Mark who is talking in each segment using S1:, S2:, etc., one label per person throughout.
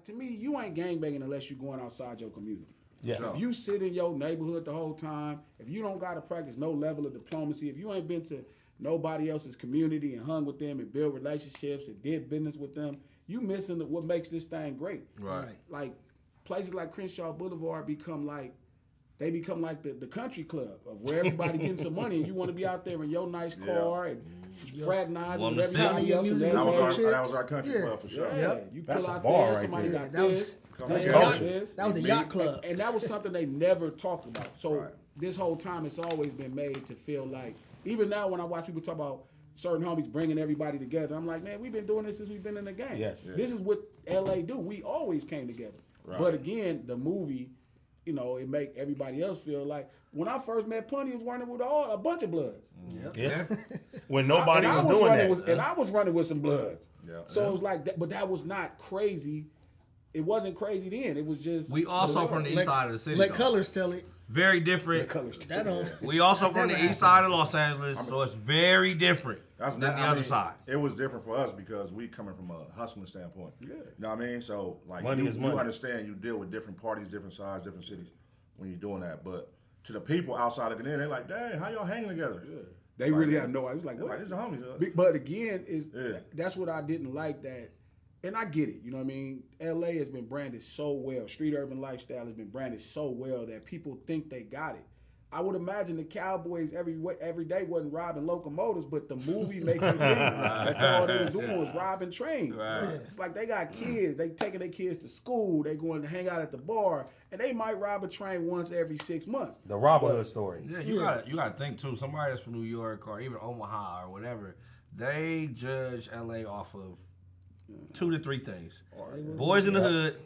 S1: to me, you ain't gangbanging unless you're going outside your community.
S2: Yes.
S1: If you sit in your neighborhood the whole time, if you don't got to practice no level of diplomacy, if you ain't been to nobody else's community and hung with them and built relationships and did business with them, you missing what makes this thing great.
S3: Right.
S1: Like places like Crenshaw Boulevard become like the country club of where everybody getting some money and you want to be out there in your nice car and fraternizing with everybody else.
S4: That was our country club for sure.
S1: Yeah, you
S2: That's
S1: pull
S2: a
S1: out
S2: bar
S1: there,
S2: right
S1: somebody
S2: there.
S1: got
S5: That was-
S1: this.
S2: That's
S1: they
S2: culture.
S1: got this.
S5: That was the yacht club.
S1: And that was something they never talked about. So this whole time it's always been made to feel like, even now when I watch people talk about certain homies bringing everybody together, I'm like, man, we've been doing this since we've been in the game.
S2: Yes.
S1: This is what LA do. We always came together.
S4: Right.
S1: But again, the movie, you know, it make everybody else feel like, when I first met Punny, he was running with a bunch of Bloods.
S2: Yeah. When nobody was doing that.
S1: And I was running with some Bloods.
S4: Yeah.
S1: So it was like that, but that was not crazy. It wasn't crazy then. It was just
S3: We also from the east side of the city.
S5: Let
S3: though.
S5: colors tell it.
S3: Very different.
S5: That don't.
S3: We also from the
S5: never
S3: east side of Los Angeles, so it's very different
S4: That's
S3: than the other side.
S4: It was different for us because we coming from a hustling standpoint. Yeah. You know what I mean? So like
S2: Money is money.
S4: You understand you deal with different parties, different sides, different cities when you're doing that. But to the people outside looking in, they're like, dang, how y'all hanging together? Yeah.
S1: They really had no idea. I was like,
S4: Like,
S1: what?
S4: this is the homies.
S1: But again, that's what I didn't like that. And I get it, you know what I mean? LA has been branded so well. Street urban lifestyle has been branded so well that people think they got it. I would imagine the Cowboys every day wasn't robbing locomotives, but the movie makes it that all they was doing was robbing trains.
S3: Right.
S1: It's like they got kids, they taking their kids to school, they going to hang out at the bar, and they might rob a train once every 6 months.
S2: The Robin Hood story.
S3: Yeah, you gotta think too. Somebody that's from New York or even Omaha or whatever, they judge LA off of 2 to 3 things: Boys in the Hood,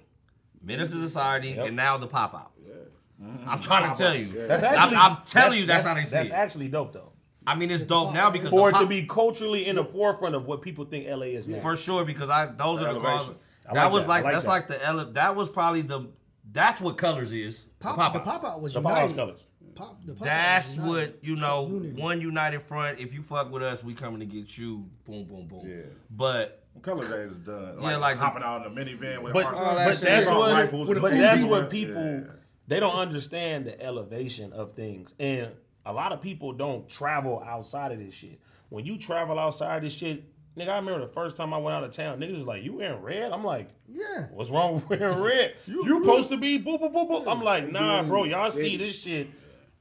S3: Menace to Society, and now the Pop Out. I'm trying to tell you.
S2: That's actually,
S3: I'm telling you that's how they see
S2: That's
S3: it.
S2: actually dope though.
S3: I mean, it's dope now because
S2: For
S3: the
S2: it to be culturally in the forefront of what people think LA is now.
S3: for sure because those are the
S4: elevation.
S3: causes.
S2: I
S3: That
S2: like
S3: was
S2: that.
S3: like
S2: I like
S3: that's
S2: that.
S3: like the that was probably that's what Colors is.
S5: The
S3: The Pop Out.
S5: pop out was
S2: The Pop Out's
S5: united.
S2: colors.
S5: The Pop Out
S3: That's
S5: was united.
S3: what, you know,
S5: Unity.
S3: one united front. If you fuck with us, we coming to get you. Boom, boom, boom.
S4: Yeah.
S3: But
S4: Color Days is done.
S3: Yeah, like
S4: hopping out in a minivan with
S2: But,
S4: a
S2: but that's
S4: Assault
S2: what
S4: rifles
S2: but
S4: and
S2: that's
S4: Uzi.
S2: what people
S4: Yeah.
S2: they don't understand the elevation of things. And a lot of people don't travel outside of this shit. When you travel outside of this shit, nigga, I remember the first time I went out of town, niggas was like, you wearing red? I'm like,
S5: Yeah.
S2: what's wrong with wearing red? You supposed to be boop, boop, boop, boop. I'm like, nah, bro, y'all see this shit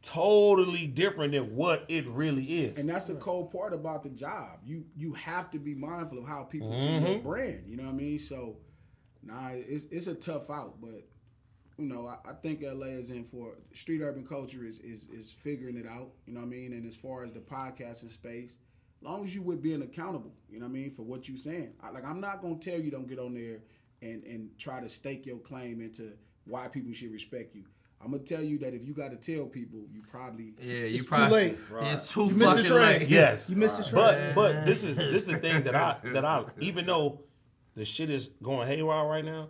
S2: totally different than what it really is.
S1: And that's the cold part about the job. You have to be mindful of how people see your brand. You know what I mean? So, it's a tough out, but you know, I think LA is in for street urban culture is figuring it out. You know what I mean? And as far as the podcasting space, as long as you with being accountable, you know what I mean, for what you saying. I'm not gonna tell you don't get on there and try to stake your claim into why people should respect you. I'm gonna tell you that if you got to tell people, you probably
S3: you
S5: Too
S3: probably
S5: late.
S3: it's too
S5: You missed the
S3: fucking
S5: train.
S3: late.
S2: Yes.
S5: You missed the train.
S2: But this is the thing that I even though the shit is going haywire right now,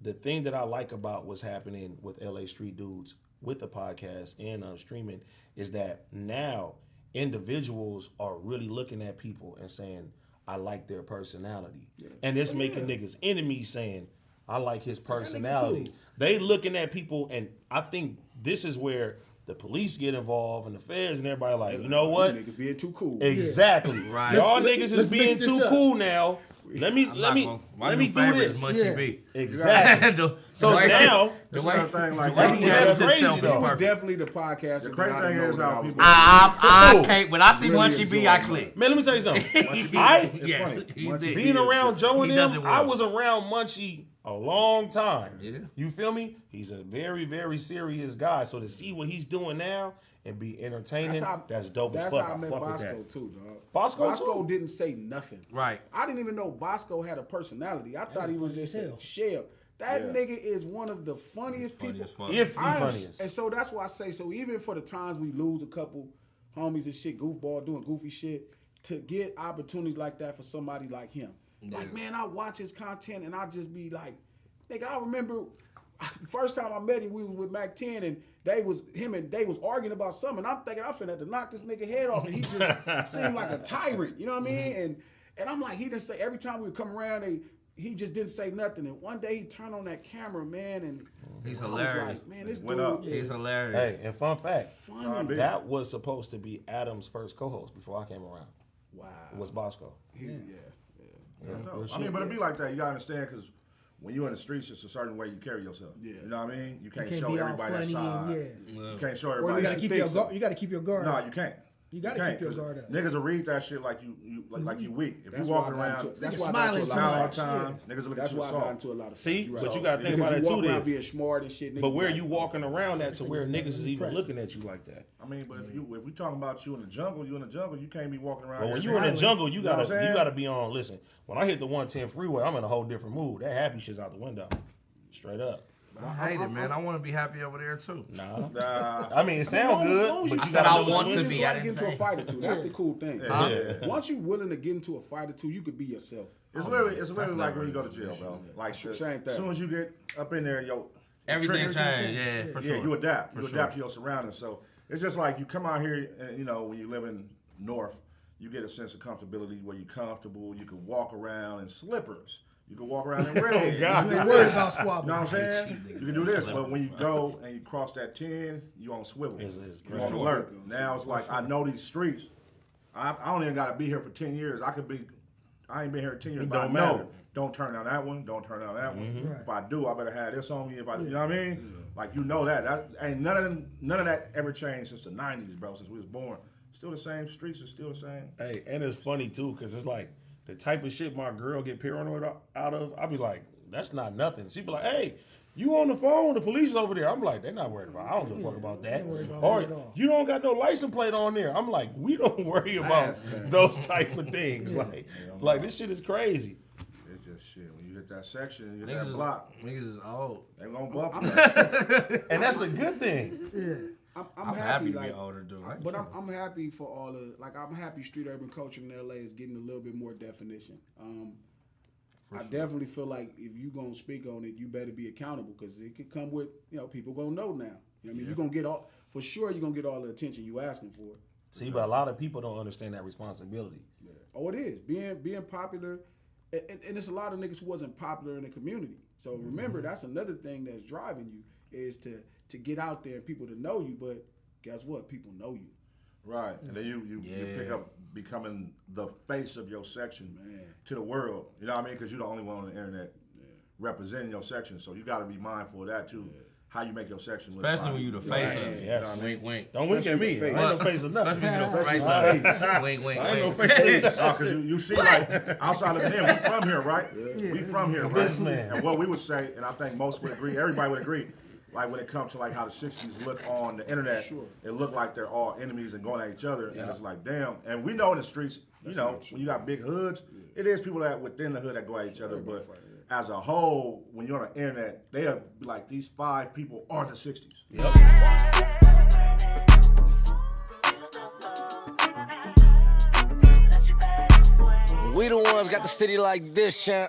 S2: the thing that I like about what's happening with LA Street Dudes with the podcast and streaming is that now individuals are really looking at people and saying, I like their personality. And it's making niggas enemies saying, I like his personality.
S5: cool.
S2: They looking at people, and I think this is where the police get involved and the feds and everybody like, you know what?
S1: niggas being too cool.
S2: Exactly.
S3: Right.
S2: Y'all
S5: Let's-
S2: niggas is
S5: let's
S2: being
S5: mix this
S2: too
S5: up.
S2: cool now. Let me do this.
S3: Munchie B.
S2: Exactly. So now,
S3: the
S4: It's
S3: way,
S4: another thing, like,
S3: the way he
S2: that's
S3: has
S2: crazy,
S3: himself is
S2: though.
S1: It was
S3: perfect.
S1: definitely the podcast.
S4: The crazy thing is now people-
S3: I can't. When I see
S1: Really
S3: Munchie B, I
S1: enjoy
S3: click.
S2: man, let me tell you something.
S4: It's
S3: Yeah,
S4: funny.
S3: he's it.
S2: Being around Joe and
S3: He
S2: them,
S3: doesn't
S2: I
S3: work.
S2: was around Munchie a long time.
S3: Yeah.
S2: You feel me? He's a very, very serious guy. So to see what he's doing now and be entertaining, that's dope as
S1: That's
S2: fuck.
S1: how I met
S2: fuck with
S1: Bosco
S2: that.
S1: too, dog.
S2: Bosco too?
S1: didn't say nothing.
S3: Right.
S1: I didn't even know Bosco had a personality. I thought he was just
S5: funny
S1: a
S5: as
S1: shell. That
S4: Yeah.
S1: nigga is one of the funniest
S3: Funny
S1: people.
S3: as fuck.
S2: If the
S1: I'm-
S2: funniest.
S1: And so that's why I say, so even for the times we lose a couple homies and shit, goofball doing goofy shit, to get opportunities like that for somebody like him. Like, man, I watch his content and I just be like, nigga, I remember first time I met him, we was with Mac 10 and they was arguing about something. And I'm thinking I'm finna have to knock this nigga head off. And he just seemed like a tyrant, you know what I mean? And I'm like, he didn't say every time we would come around, he just didn't say nothing. And one day he turned on that camera, man, and
S3: He's
S1: I was
S3: hilarious.
S1: like, man, this
S4: Went
S1: dude
S4: up.
S1: is
S3: He's hilarious.
S2: Hey, and fun fact,
S1: funny.
S2: that was supposed to be Adam's first co-host before I came around.
S1: Wow.
S2: It was Bosco.
S1: Yeah.
S4: I mean, but it be like that. You gotta understand, because when you're in the streets, it's a certain way you carry yourself.
S1: Yeah.
S4: You know what I mean? You can't,
S5: You can't
S4: show
S5: be all
S4: everybody that
S5: funny
S4: side.
S5: and
S4: You can't show
S1: Or
S4: everybody
S1: at
S5: You
S1: least
S5: gotta
S1: you
S5: keep your
S1: think so.
S5: guard. You gotta keep your guard.
S4: No,
S5: up.
S4: you can't.
S5: You gotta
S4: can't,
S5: keep your
S4: 'cause
S5: guard up.
S4: Niggas will read that shit like you like you weak. If
S1: That's
S4: you
S1: why
S4: walking
S1: I got
S4: around
S1: into- that's
S5: Niggas
S1: why I got into
S5: smiling
S1: a
S5: too
S1: lot
S4: all
S1: of
S4: the
S5: much.
S4: time, niggas look
S1: That's
S4: at you
S1: why I got
S4: assault.
S1: into a lot of
S2: See,
S1: stuff.
S2: but you gotta think
S1: Because
S2: about it
S1: you walk
S2: too.
S1: around
S2: This,
S1: being smart and shit.
S2: but
S1: niggas
S2: where
S1: like,
S2: you walking around at to where niggas is even looking at you like that?
S4: I mean, but if we talking about you in the jungle, you can't be walking around.
S2: But when
S4: here
S2: you in the
S4: smiling.
S2: jungle, you
S4: know what I'm
S2: gotta
S4: saying?
S2: you gotta be on. Listen, when I hit the 110 freeway, I'm in a whole different mood. That happy shit's out the window, straight up.
S3: I hate it, man. I want to be happy over there too.
S2: Nah,
S4: Nah.
S2: I mean it sounds good, but
S3: I
S2: you
S3: said
S2: gotta
S3: I
S2: know
S3: want
S2: what's
S3: to
S2: in
S3: be.
S2: it.
S1: You
S3: I
S1: gotta
S3: didn't
S1: get into a
S3: say.
S1: fight or two. That's the cool thing.
S2: Yeah.
S1: Once you willing to get into a fight or two, you could be yourself.
S4: It's literally like
S3: never
S4: when you go to
S3: an
S4: jail,
S3: issue.
S4: bro. Like
S1: Same thing.
S4: as soon as you get up in there,
S3: Everything
S4: trigger-
S3: changed. Yeah, for sure.
S4: Yeah, you adapt.
S3: For
S4: You
S3: sure.
S4: adapt to your surroundings. So it's just like you come out here, and when you live in North, you get a sense of comfortability where you're comfortable. You can walk around in slippers. You can walk around in red.
S2: God.
S5: You ain't worried about
S4: You
S5: squabbling.
S4: know what I'm saying? You can do this, but when you go and you cross that 10, you on swivel.
S2: It's
S4: You're on alert. Now it's like I know these streets. I don't even got to be here for 10 years. I ain't been here 10 years,
S2: It
S4: but I
S2: don't
S4: know.
S2: matter.
S4: Don't turn down that one. Don't turn down that one.
S5: Right.
S4: If I do, I better have this on me. You know what I mean? Like that ain't none of that ever changed since the 90s, bro. Since we was born, still the same streets, is still the same.
S2: Hey, and it's funny too, cause it's like the type of shit my girl get paranoid out of. I be like, that's not nothing. She be like, hey, you on the phone? The police over there. I'm like, they're not worried about. I don't give a fuck about that.
S5: ain't worried about
S2: Or
S5: that at all.
S2: you don't got no license plate on there. I'm like, we don't worry about those type of things. Like this shit is crazy.
S4: It's just shit. When you hit that section, you hit
S3: Niggas
S4: that
S3: is,
S4: block,
S3: niggas is old.
S4: they gonna bump you.
S2: And that's a good thing.
S1: I'm
S3: I'm
S1: happy,
S3: happy to
S1: like,
S3: be older, dude.
S1: but I'm happy for all of I'm happy street urban culture in LA is getting a little bit more definition. I definitely feel like if you gonna speak on it, you better be accountable because it could come with people gonna know now. You know what I mean? You're gonna get all for sure. You're gonna get all the attention you asking for.
S2: See, but a lot of people don't understand that responsibility.
S1: Yeah. Oh, it is being popular, and it's a lot of niggas who wasn't popular in the community. So remember, that's another thing that's driving you is to get out there and people to know you. But guess what? People know you.
S4: Right, and then you pick up becoming the face of your section to the world. You know what I mean? Because you're the only one on the internet representing your section. So you got to be mindful of that too. How you make your section look.
S3: Especially when you the face of it.
S2: Yes.
S3: Wink, wink.
S2: Don't wink at me. I ain't no face of nothing.
S3: Especially when you the face
S2: My
S3: of
S2: face.
S3: it. Wink, wink,
S2: I ain't no
S3: wink.
S2: face of it.
S4: Because you see, like, outside looking in, we from here, right? We from here, right?
S2: Businessman.
S4: And what we would say, and I think most would agree, everybody would agree, like when it comes to like how the 60s look on the internet, it looked like they're all enemies and going at each other, and it's like, damn. And we know in the streets, when you got big hoods, it is people that within the hood that go at each other, but as a whole, when you're on the internet, they'll be like, these 5 people are the 60s.
S2: Yep.
S6: We the ones got the city like this, champ.